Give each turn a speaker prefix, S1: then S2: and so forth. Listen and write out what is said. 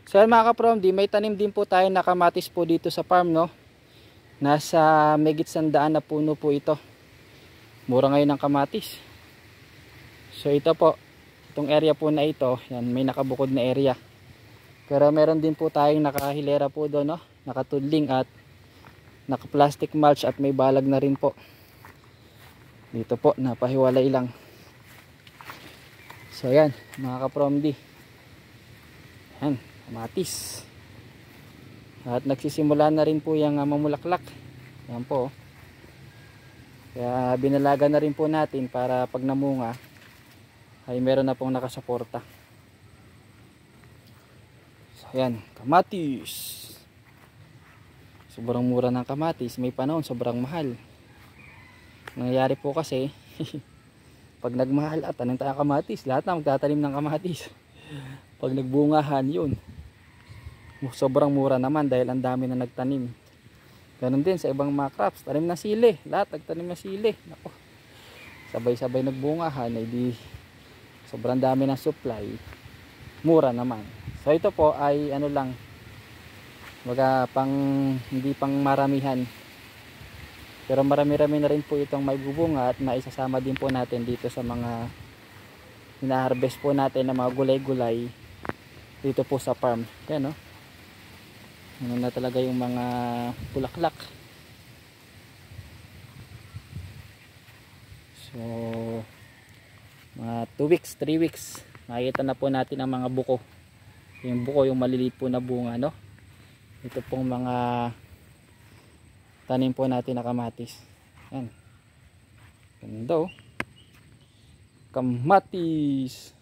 S1: So yan mga ka-promdi, may tanim din po tayo na kamatis po dito sa farm, no. Nasa megit 100 na puno po ito. Mura ngayon ng kamatis. So ito po, itong area po na ito, yan, may nakabukod na area. Pero meron din po tayong nakahilera po doon, no, nakatudling at naka-plastic mulch at may balag na rin po. Dito po, napahiwalay lang. So yan, mga ka-promdi. Yan, kamatis. At nagsisimula na rin po yung mamulaklak. Yan po. Kaya binalaga na rin po natin para pag namunga ay meron na pong nakasuporta. So yan, kamatis. Sobrang mura ng kamatis. May panahon sobrang mahal. Nangyayari po kasi pag nagmahal at anong tayo kamatis, lahat na magtatanim ng kamatis. Pag nagbungahan, yun, sobrang mura naman dahil ang dami na nagtanim. Ganon din sa ibang mga crops, tanim na sili, lahat nagtanim na sili. Nako, sabay-sabay nagbungahan, ay di sobrang dami ng supply, mura naman. So ito po ay ano lang, baga pang hindi pang maramihan, pero marami-rami na rin po itong may bubunga at maisasama din po natin dito sa mga hina-harvest po natin ng mga gulay-gulay dito po sa farm. Yan, no? Ano na talaga yung mga bulaklak. So mga 2 weeks, 3 weeks makikita na po natin ang mga buko. Yung buko, yung maliliit po na bunga, no? Ito pong mga tanim po natin na kamatis. Yan, ganda, oh. Kamatis.